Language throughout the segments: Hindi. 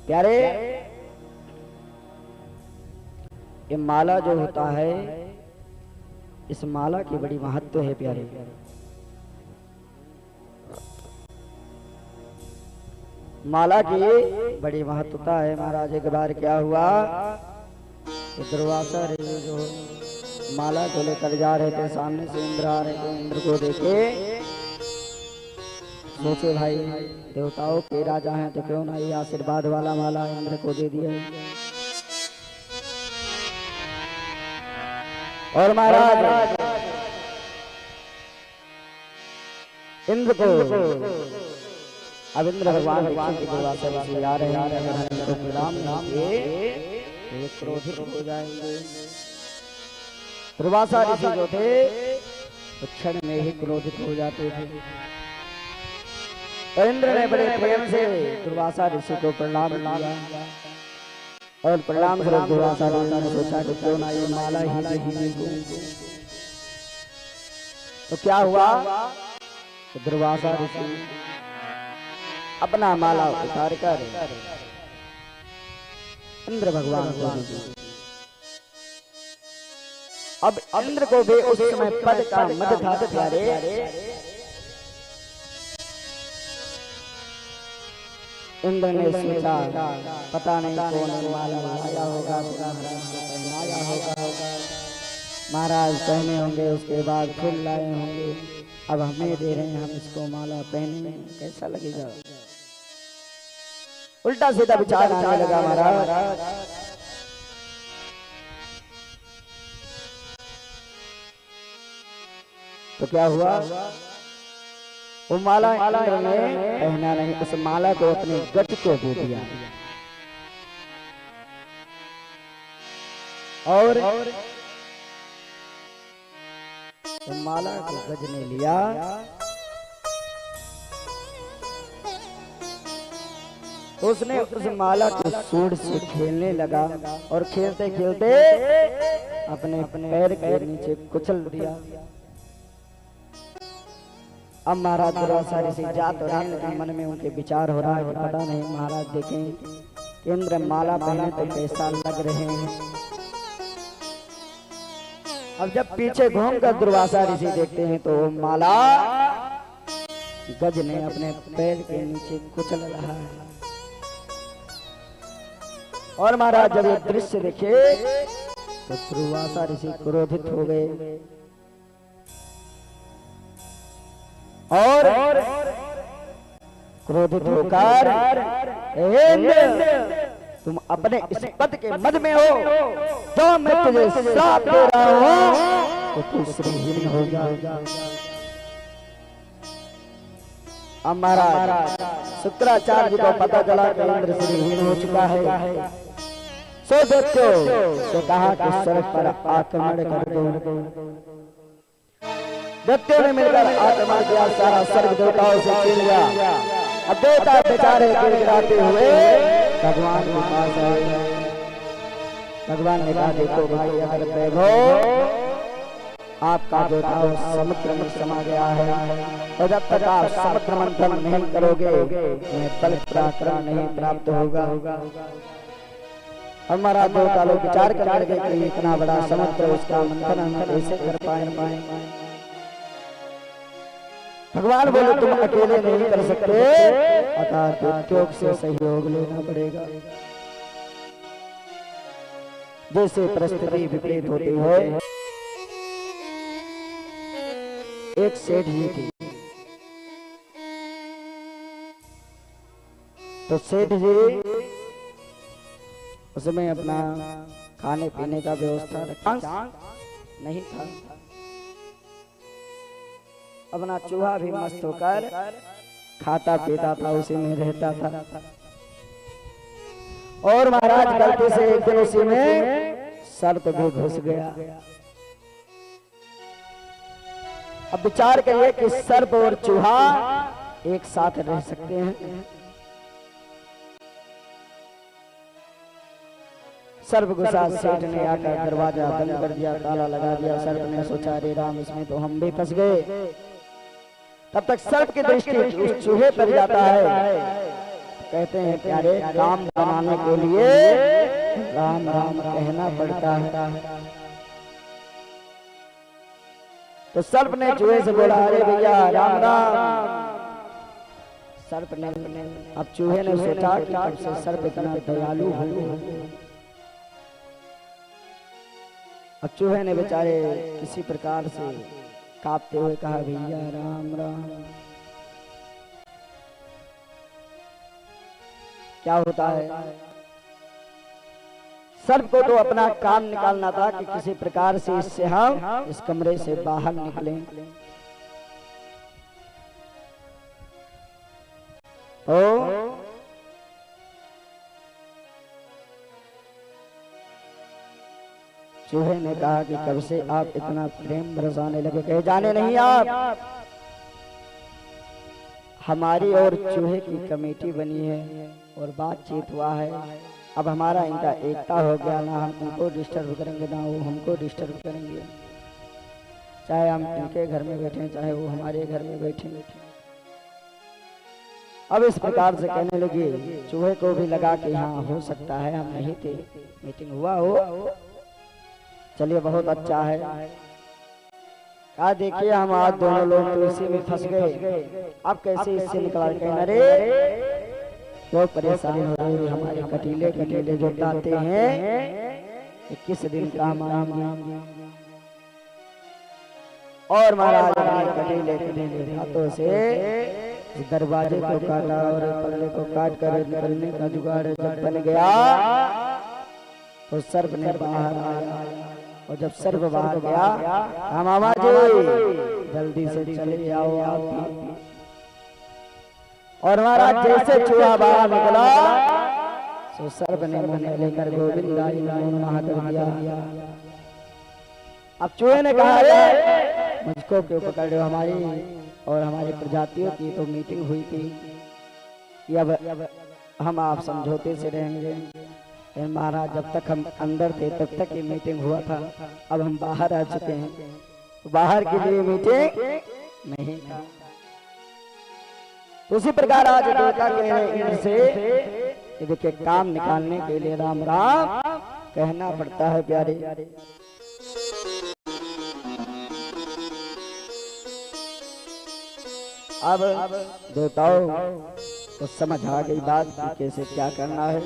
प्यारे ये माला जो होता है, इस माला की बड़ी महत्व है प्यारे। माला की बड़ी महत्वता है महाराज। एक बार क्या हुआ, दुर्वासा ऋषि जो माला को लेकर जा रहे थे, सामने से इंद्र आ रहे थे। इंद्र को देखे सोचे भाई देवताओं के राजा हैं तो क्यों ना ये आशीर्वाद वाला माला इंद्र को दे दिया। और महाराज इंद्र को अब इंद्र भगवान दुर्वासा ऋषि आ रहे हैं, तो प्रणाम ये क्रोधित हो जाएंगे। दुर्वासा ऋषि जो थे तो क्षण में ही क्रोधित हो जाते थे। तो इंद्र ने बड़े प्रेम से दुर्वासा ऋषि को प्रणाम किया और प्रणाम कर दुर्वासा ऋषि ने सोचा कि क्यों ना ये माला ही दूं। तो क्या हुआ, तो दुर्वासा ऋषि अपना माला उतार कर इंद्र भगवान को दी। अब इंद्र को भी उस समय पद का मद था प्यारे। इंद्र ने सोचा पता नहीं कौन माला लाया होगा, पहनाया होगा, महाराज पहने होंगे, उसके बाद फूल लाए होंगे, अब हमें दे रहे हैं, हम इसको माला पहने कैसा लगेगा। उल्टा सीधा विचार आने लगा महाराज। तो क्या हुआ, वो माला इंद्र ने पहना नहीं, उस माला को अपने गज को दे दिया। और तो माला को गज ने लिया तो उसने उस माला को सूंड से खेलने लगा और खेलते खेलते अपने पैर के नीचे कुचल दिया। अब महाराज दुर्वासा ऋषि जा तो रहे, लेकिन मन में उनके विचार हो रहा है कि पता नहीं महाराज देखें इंद्र माला पहने तो कैसा लग रहे हैं। अब जब पीछे घूमकर दुर्वासा ऋषि देखते हैं तो माला गज ने अपने पैर के नीचे कुचल रहा है। और महाराज जब ये दृश्य देखे तो दुर्वासा ऋषि क्रोधित हो गए और क्रोधित होकर तुम अपने इस पद के मद में हो, तो मैं तुझे श्राप दे रहा हूं तो तू श्रीहीन हो जा। हमारा शुक्राचार्य को पता चला कि इंद्र श्रीहीन हो चुका है, सो दैत्यों से कहा कि स्वर्ग पर आक्रमण कर दो। दैत्यों ने मिलकर आक्रमण किया, सारा स्वर्ग देवताओं से छीन लिया। अब देवता बेचारे गिड़गिड़ाते हुए भगवान के पास आए। भगवान ने कहा देखो भाई, अगर वैभव आपका जो था वो समुद्र में समा गया है, और जब तक आप समुद्र मंथन नहीं करोगे तुम्हें बल पराक्रम नहीं प्राप्त होगा। हमारा देवता लोग विचार करने लगे कि इतना बड़ा समुद्र, उसका मंथन हम कैसे कर पाएंगे। भगवान बोले तुम अकेले नहीं कर सकते, अतः दैत्यों से सहयोग लेना पड़ेगा। जैसे परिस्थिति विपरीत होती है, एक सेठ जी थी, तो सेठ जी उसमें अपना खाने पीने का व्यवस्था रखा नहीं था। अपना चूहा भी मस्त होकर खाता पीता था, उसी में रहता था। और महाराज गलती से एक दिन उसी में सर्प भी घुस गया। अब विचार करिए कि सर्प और चूहा एक साथ रह सकते हैं। सर्प घुसा, सेठ ने आकर दरवाजा बंद कर दिया, ताला लगा दिया। सर्प ने सोचा अरे राम, इसमें तो हम भी फंस गए। तब तक सर्प की दृष्टि उस चूहे पर जाता है। कहते हैं प्यारे काम बनाने के लिए राम राम कहना पड़ता है। तो सर्प ने चूहे से बोला, अरे भैया राम राम। सर्प ने, अब चूहे ने सोचा कि कब से सर्प इतना दयालु हो। अब चूहे ने बेचारे किसी प्रकार से कांपते हुए कहा, भैया राम राम। क्या होता है, सर्प को तो अपना काम निकालना था कि किसी प्रकार से इससे हम इस कमरे से बाहर निकलें। तो चूहे ने कहा कि कब से आप इतना प्रेम बरसाने लगे। कहे, जाने नहीं आप, हमारी और चूहे की कमेटी बनी है और बातचीत हुआ है। अब हमारा इनका एकता हो गया, ना हम उनको डिस्टर्ब करेंगे ना वो हमको डिस्टर्ब करेंगे। चाहे हम इनके घर में बैठे चाहे वो हमारे घर में बैठे। अब इस प्रकार से कहने लगे। चूहे को भी लगा कि हाँ हो सकता है हम नहीं थे, मीटिंग हुआ हो, चलिए बहुत अच्छा है। कहा, देखिए हम आज दोनों लोग तो इसी में फंस गए, अब कैसे इससे निकला। कहना, अरे क्यों परेशान हो रहे, हमारे कटीले कटीले जो दाते हैं किस दिन काम आएंगे। और महाराज अपने कटीले कटीले हाथों से दरवाजे को काटा और पल्ले को काट कर निकलने का जुगाड़ जब बन गया तो सर्प ने बाहर आया। और जब सर्प बाहर गया, मामा जी जल्दी से चले आओ आप। और महाराज जैसे चूहा बाहर निकला तो सर्प ने मुंह में लेकर गोविंदाई नमः कर दिया। अब चूहे ने कहा, अरे मुझको क्यों पकड़ रहे हो, हमारी और हमारी प्रजातियों की तो मीटिंग हुई थी कि अब हम आप समझौते से रहेंगे। महाराज जब तक हम अंदर थे तब तक ये मीटिंग हुआ था, अब हम बाहर आ चुके हैं तो बाहर के लिए मीटिंग नहीं था। तो उसी प्रकार आज देवता कह रहे इनसे कि देखिए काम निकालने के लिए राम राम कहना पड़ता है प्यारे। अब देवताओं तो समझ आ गई बात कि कैसे क्या करना है।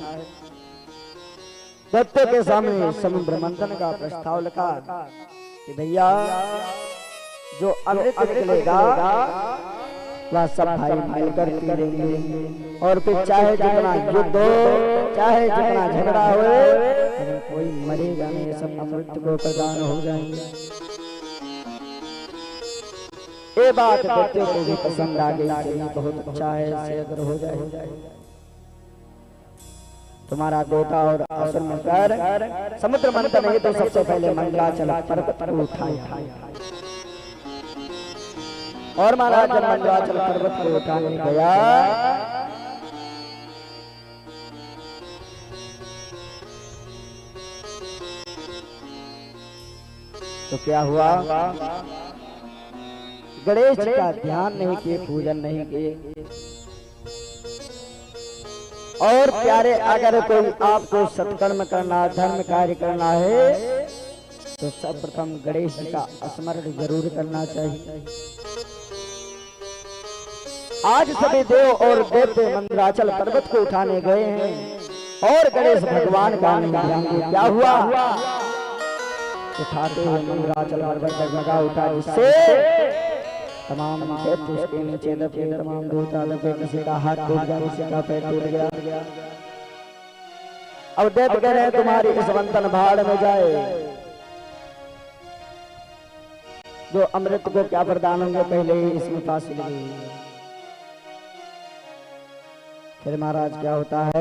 दैत्य के सामने समुद्र मंथन का प्रस्ताव लगा कि भैया जो अमृत निकलेगा वह सब भाई मिलकर पी लेंगे और फिर चाहे जितना युद्ध हो चाहे जितना झगड़ा हो लेकिन कोई मरेगा नहीं, सब अमृत को प्रदान हो जाएंगे। ये बात दैत्यों को भी पसंद आ गई, बहुत अच्छा है, इससे अगर हो जाए। तुम्हारा देवता और असुर मिलकर समुद्र मंथन है तो सबसे पहले मंडलाचल पर्वत को उठाया। और महाराज जब मंडलाचल पर्वत को उठाने गया तो क्या हुआ, गणेश जी का ध्यान नहीं किए, पूजन नहीं किए। और प्यारे अगर कोई आपको सत्कर्म करना धर्म कार्य करना है तो सर्वप्रथम गणेश जी का स्मरण जरूर करना चाहिए। आज सभी देव और दैत्य मंदराचल पर्वत को उठाने गए हैं और गणेश भगवान का ध्यान दिया। क्या हुआ, उठाते हुए मंदराचल पर्वत जगमगा उठा, जिससे तमाम दैत्य उसके नीचे दबे, तमाम देवता दबे, किसी का हाथ टूट गया, किसी का पैर टूट गया। अब दैत्य कह रहे हैं तुम्हारी इस मंथन भाड़ में जाए, जो अमृत को क्या वरदान होंगे पहले ही इसमें फांसी लगी। फिर महाराज क्या होता है,